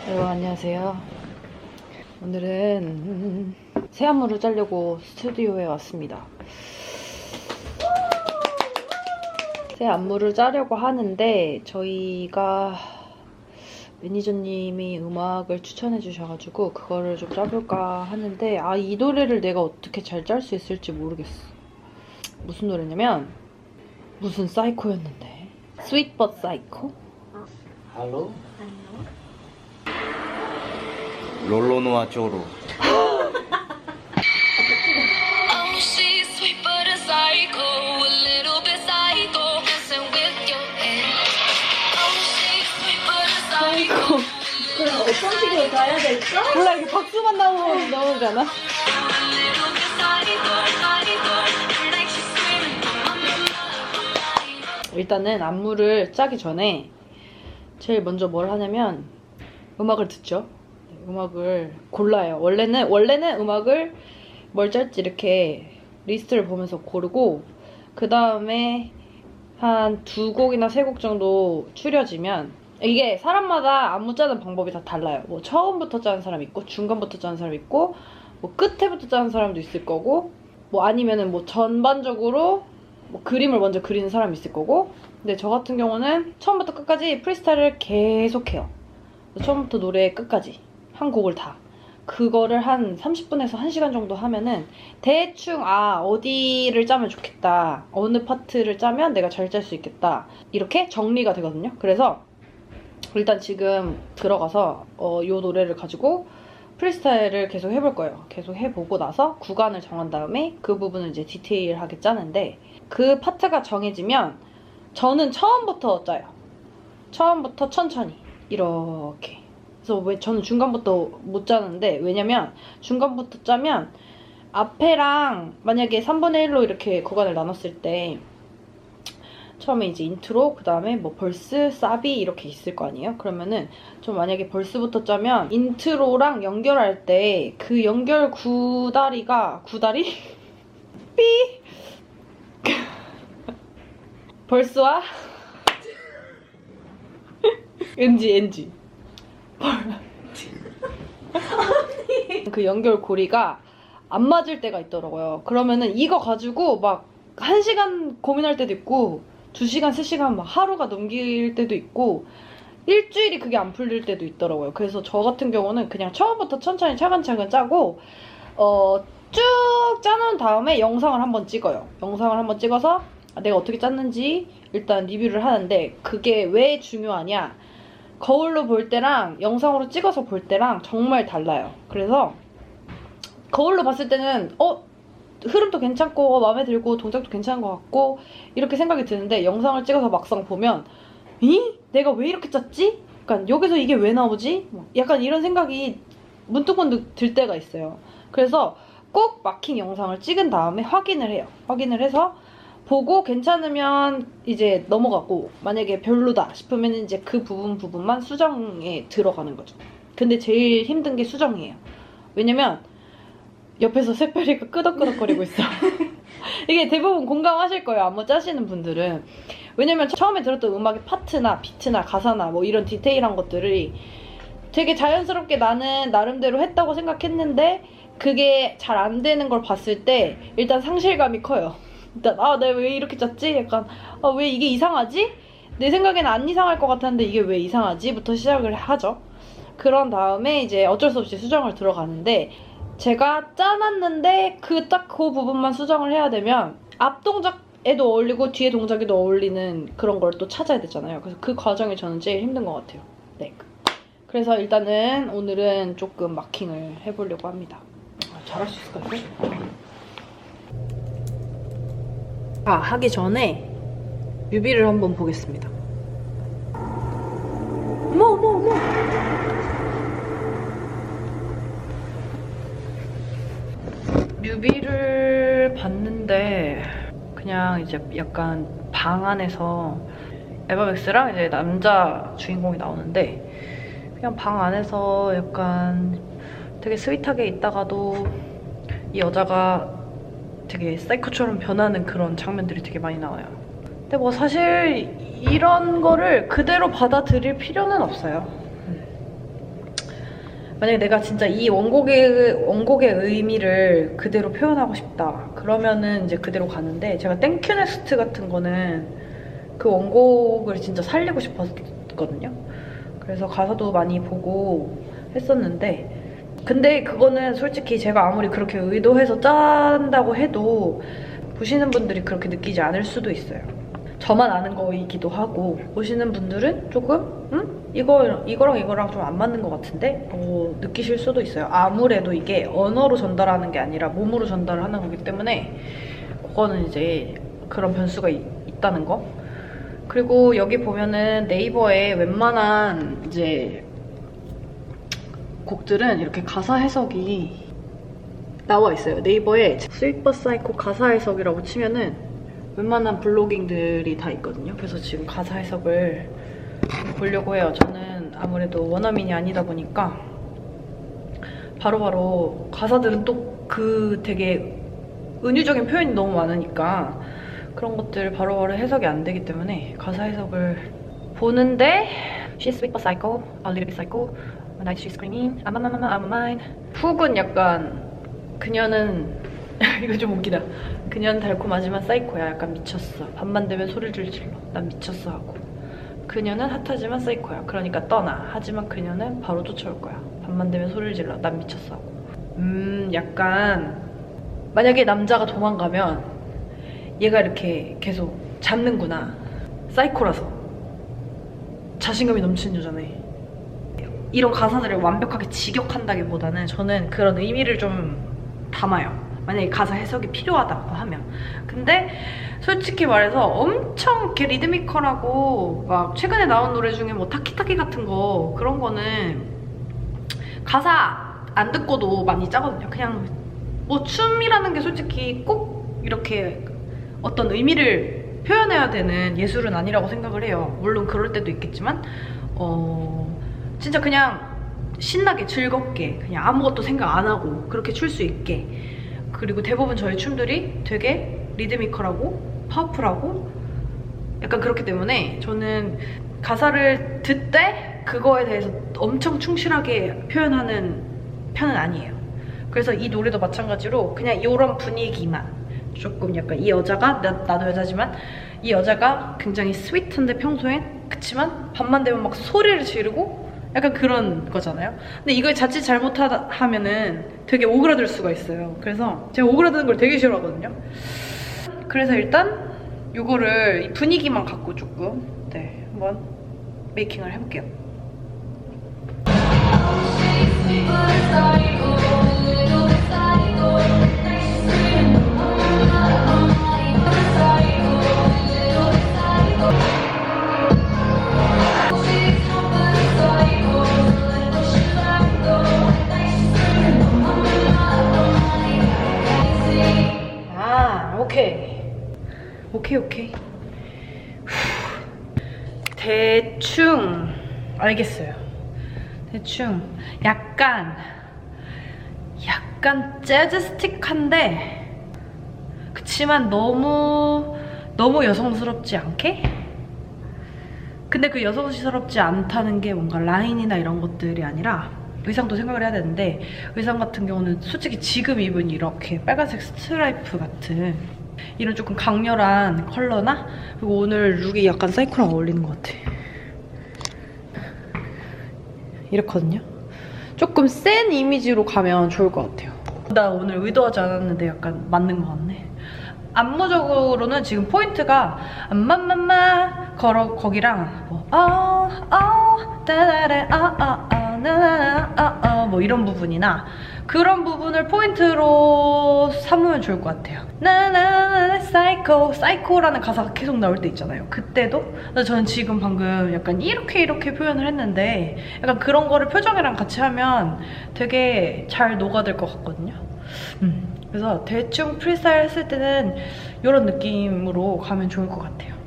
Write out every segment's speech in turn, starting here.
여러분 안녕하세요. 오늘은 새 안무를 짜려고 스튜디오에 왔습니다. 새 안무를 짜려고 하는데 저희가 매니저님이 음악을 추천해 주셔가지고 그거를 좀 짜볼까 하는데 이 노래를 내가 어떻게 잘 짤 수 있을지 모르겠어. 무슨 노래냐면 무슨 사이코였는데 스윗 버 사이코? 할로? 롤로노아 쪼로. 그럼 어떤 식으로 가야 될까? 몰라, 이게 박수만 나오면 나오지 않아? 일단은 안무를 짜기 전에 제일 먼저 뭘 하냐면 음악을 듣죠. 음악을 골라요. 원래는 음악을 뭘 짤지 이렇게 리스트를 보면서 고르고 그 다음에 한 2곡이나 3곡 정도 추려지면 이게 사람마다 안무 짜는 방법이 다 달라요. 뭐 처음부터 짜는 사람 있고 중간부터 짜는 사람 있고 뭐 끝에부터 짜는 사람도 있을 거고 뭐 아니면은 뭐 전반적으로 뭐 그림을 먼저 그리는 사람이 있을 거고 근데 저 같은 경우는 처음부터 끝까지 프리스타일을 계속해요. 처음부터 노래 끝까지 한 곡을 다 그거를 한 30분에서 1시간 정도 하면은 대충 어디를 짜면 좋겠다, 어느 파트를 짜면 내가 잘 짤 수 있겠다 이렇게 정리가 되거든요. 그래서 일단 지금 들어가서 이 노래를 가지고 프리스타일을 계속 해볼 거예요. 계속 해보고 나서 구간을 정한 다음에 그 부분을 이제 디테일하게 짜는데 그 파트가 정해지면 저는 처음부터 짜요. 처음부터 천천히 이렇게. 그래서 왜 저는 중간부터 못 짜는데 왜냐면 중간부터 짜면 앞에랑 만약에 3분의 1로 이렇게 구간을 나눴을 때 처음에 이제 인트로, 그 다음에 뭐 벌스, 사비 이렇게 있을 거 아니에요? 그러면은 좀 만약에 벌스부터 짜면 인트로랑 연결할 때 그 연결 구다리? 삐! 벌스와 NG 그 연결 고리가 안 맞을 때가 있더라고요. 그러면은 이거 가지고 막 1시간 고민할 때도 있고 2시간, 3시간 막 하루가 넘길 때도 있고 일주일이 그게 안 풀릴 때도 있더라고요. 그래서 저 같은 경우는 그냥 처음부터 천천히 차근차근 짜고 쭉 짜놓은 다음에 영상을 한번 찍어요. 영상을 한번 찍어서 내가 어떻게 짰는지 일단 리뷰를 하는데 그게 왜 중요하냐, 거울로 볼 때랑 영상으로 찍어서 볼 때랑 정말 달라요. 그래서 거울로 봤을 때는 흐름도 괜찮고 마음에 들고 동작도 괜찮은 것 같고 이렇게 생각이 드는데 영상을 찍어서 막상 보면 내가 왜 이렇게 짰지? 약간 여기서 이게 왜 나오지? 약간 이런 생각이 문득문득 들 때가 있어요. 그래서 꼭 마킹 영상을 찍은 다음에 확인을 해요. 확인을 해서 보고 괜찮으면 이제 넘어가고 만약에 별로다 싶으면 이제 그 부분만 수정에 들어가는 거죠. 근데 제일 힘든 게 수정이에요. 왜냐면 옆에서 새별이가 끄덕끄덕거리고 있어. 이게 대부분 공감하실 거예요. 안무 짜시는 분들은. 왜냐면 처음에 들었던 음악의 파트나 비트나 가사나 뭐 이런 디테일한 것들이 되게 자연스럽게 나는 나름대로 했다고 생각했는데 그게 잘 안 되는 걸 봤을 때 일단 상실감이 커요. 일단 내가 왜 이렇게 짰지? 약간 왜 이게 이상하지? 내 생각에는 안 이상할 것 같았는데 이게 왜 이상하지? 부터 시작을 하죠. 그런 다음에 이제 어쩔 수 없이 수정을 들어가는데 제가 짜놨는데 그 부분만 수정을 해야 되면 앞 동작에도 어울리고 뒤에 동작에도 어울리는 그런 걸 또 찾아야 되잖아요. 그래서 그 과정이 저는 제일 힘든 것 같아요. 네. 그래서 일단은 오늘은 조금 마킹을 해보려고 합니다. 잘할 수 있을까요? 하기 전에 뮤비를 한번 보겠습니다. 어머. 뮤비를 봤는데 그냥 이제 약간 방 안에서 에바맥스랑 이제 남자 주인공이 나오는데 그냥 방 안에서 약간 되게 스윗하게 있다가도 이 여자가 되게 사이코처럼 변하는 그런 장면들이 되게 많이 나와요. 근데 뭐 사실 이런 거를 그대로 받아들일 필요는 없어요. 만약에 내가 진짜 이 원곡의 의미를 그대로 표현하고 싶다. 그러면은 이제 그대로 가는데 제가 땡큐넥스트 같은 거는 그 원곡을 진짜 살리고 싶었거든요. 그래서 가사도 많이 보고 했었는데 근데 그거는 솔직히 제가 아무리 그렇게 의도해서 짠다고 해도 보시는 분들이 그렇게 느끼지 않을 수도 있어요. 저만 아는 거이기도 하고 보시는 분들은 조금 이거랑 이거랑 좀 안 맞는 것 같은데 느끼실 수도 있어요. 아무래도 이게 언어로 전달하는 게 아니라 몸으로 전달을 하는 거기 때문에 그거는 이제 그런 변수가 있다는 거. 그리고 여기 보면은 네이버에 웬만한 이제 곡들은 이렇게 가사 해석이 나와 있어요. 네이버에 스윗 버 사이코 가사 해석이라고 치면은 웬만한 블로깅들이 다 있거든요. 그래서 지금 가사 해석을 보려고 해요. 저는 아무래도 원어민이 아니다 보니까 바로바로 가사들은 또 그 되게 은유적인 표현이 너무 많으니까 그런 것들 바로바로 해석이 안 되기 때문에 가사 해석을 보는데 She's sweet but psycho, a little bit psycho. One night she's screaming, I'm a mine. 훅은 약간 그녀는 이거 좀 웃기다. 그녀는 달콤하지만 사이코야. 약간 미쳤어. 밤만 되면 소리를 질러. 난 미쳤어 하고. 그녀는 핫하지만 사이코야. 그러니까 떠나. 하지만 그녀는 바로 쫓아올 거야. 밤만 되면 소리를 질러. 난 미쳤어 하고. 약간 만약에 남자가 도망가면 얘가 이렇게 계속 잡는구나. 사이코라서. 자신감이 넘치는 여자네. 이런 가사들을 완벽하게 직역한다기보다는 저는 그런 의미를 좀 담아요. 만약에 가사 해석이 필요하다고 하면. 근데 솔직히 말해서 엄청 이렇게 리드미컬하고 막 최근에 나온 노래 중에 뭐 타키타키 같은 거 그런 거는 가사 안 듣고도 많이 짜거든요. 그냥 뭐 춤이라는 게 솔직히 꼭 이렇게 어떤 의미를 표현해야 되는 예술은 아니라고 생각을 해요. 물론 그럴 때도 있겠지만 진짜 그냥 신나게 즐겁게 그냥 아무것도 생각 안 하고 그렇게 출 수 있게. 그리고 대부분 저희 춤들이 되게 리드미컬하고 파워풀하고 약간 그렇기 때문에 저는 가사를 듣되 그거에 대해서 엄청 충실하게 표현하는 편은 아니에요. 그래서 이 노래도 마찬가지로 그냥 이런 분위기만 조금 약간 이 여자가 나도 여자지만 이 여자가 굉장히 스윗한데 평소엔 그치만 밤만 되면 막 소리를 지르고 약간 그런 거잖아요. 근데 이걸 자칫 잘못하면은 되게 오그라들 수가 있어요. 그래서 제가 오그라드는 걸 되게 싫어하거든요. 그래서 일단 이거를 이 분위기만 갖고 조금 한번 메이킹을 해볼게요. 오케이. 대충 알겠어요. 대충 약간 재즈스틱한데 그치만 너무 여성스럽지 않게? 근데 그 여성스럽지 않다는 게 뭔가 라인이나 이런 것들이 아니라 의상도 생각을 해야 되는데 의상 같은 경우는 솔직히 지금 입은 이렇게 빨간색 스트라이프 같은 이런 조금 강렬한 컬러나 그리고 오늘 룩이 약간 사이코랑 어울리는 것 같아. 이렇거든요. 조금 센 이미지로 가면 좋을 것 같아요. 나 오늘 의도하지 않았는데 약간 맞는 것 같네. 안무적으로는 지금 포인트가 맘맘마 거기랑 뭐 이런 부분이나 그런 부분을 포인트로 삼으면 좋을 것 같아요. 나나나 사이코라는 가사가 계속 나올 때 있잖아요. 그때도 저는 지금 방금 약간 이렇게 표현을 했는데 약간 그런 거를 표정이랑 같이 하면 되게 잘 녹아들 것 같거든요. 그래서 대충 프리스타일 했을 때는 이런 느낌으로 가면 좋을 것 같아요.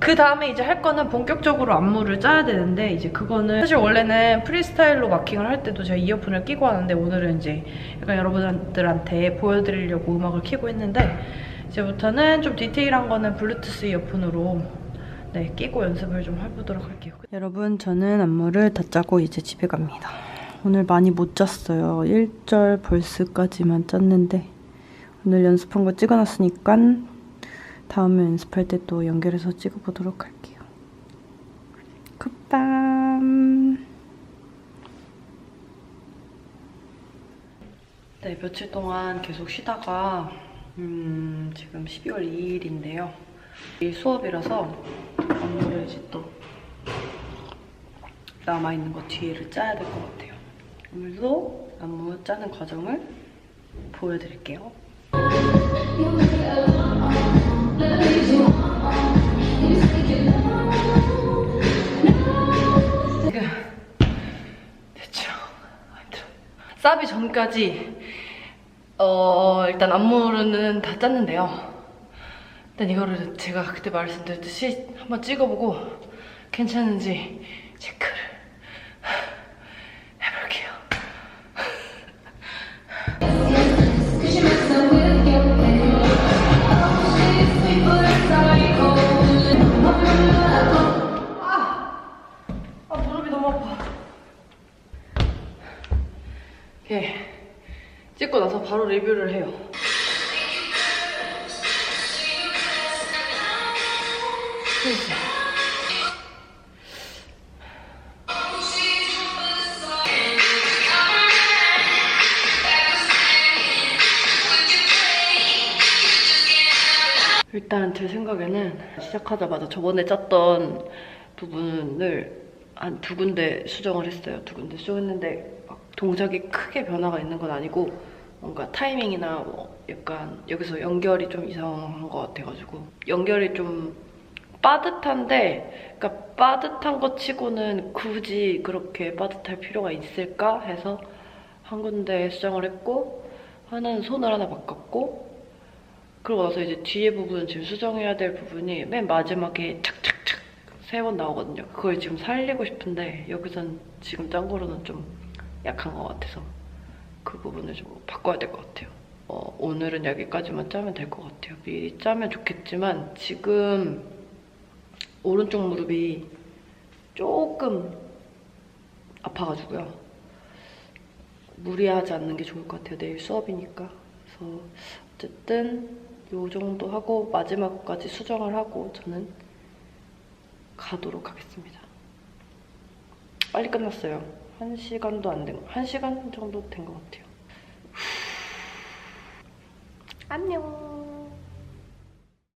그 다음에 이제 할 거는 본격적으로 안무를 짜야 되는데 이제 그거는 사실 원래는 프리스타일로 마킹을 할 때도 제가 이어폰을 끼고 하는데 오늘은 이제 약간 여러분들한테 보여드리려고 음악을 켜고 했는데 이제부터는 좀 디테일한 거는 블루투스 이어폰으로 끼고 연습을 좀 해보도록 할게요. 여러분 저는 안무를 다 짜고 이제 집에 갑니다. 오늘 많이 못 짰어요. 1절 벌스까지만 짰는데 오늘 연습한 거 찍어놨으니까 다음에 연습할 때 또 연결해서 찍어보도록 할게요. 굿밤. 네, 며칠 동안 계속 쉬다가 지금 12월 2일인데요. 이 수업이라서 안무를 이제 또 남아있는 거 뒤에를 짜야 될 것 같아요. 오늘도 안무 짜는 과정을 보여드릴게요. 대충 사비 전까지 일단 안무는 다 짰는데요. 일단 이거를 제가 그때 말씀드렸듯이 한번 찍어보고 괜찮은지 체크를 해볼게요. 무릎이 너무 아파. 오케이. 찍고 나서 바로 리뷰를 해요. 일단 제 생각에는 시작하자마자 저번에 짰던 부분을 한 2군데 수정을 했어요. 2군데 수정했는데 막 동작이 크게 변화가 있는 건 아니고 뭔가 타이밍이나 뭐 약간 여기서 연결이 좀 이상한 것 같아가지고 연결이 좀 빠듯한데 그러니까 빠듯한 것 치고는 굳이 그렇게 빠듯할 필요가 있을까 해서 한 군데 수정을 했고 하나는 손을 하나 바꿨고 그러고 나서 이제 뒤에 부분 지금 수정해야 될 부분이 맨 마지막에 착착착 3번 나오거든요. 그걸 지금 살리고 싶은데 여기선 지금 짠 거로는 좀 약한 것 같아서 그 부분을 좀 바꿔야 될 것 같아요. 오늘은 여기까지만 짜면 될 것 같아요. 미리 짜면 좋겠지만 지금 오른쪽 무릎이 조금 아파가지고요. 무리하지 않는 게 좋을 것 같아요. 내일 수업이니까. 그래서 어쨌든 요 정도 하고 마지막까지 수정을 하고 저는 가도록 하겠습니다. 빨리 끝났어요. 1시간도 안 된, 1시간 정도 된 것 같아요. 안녕.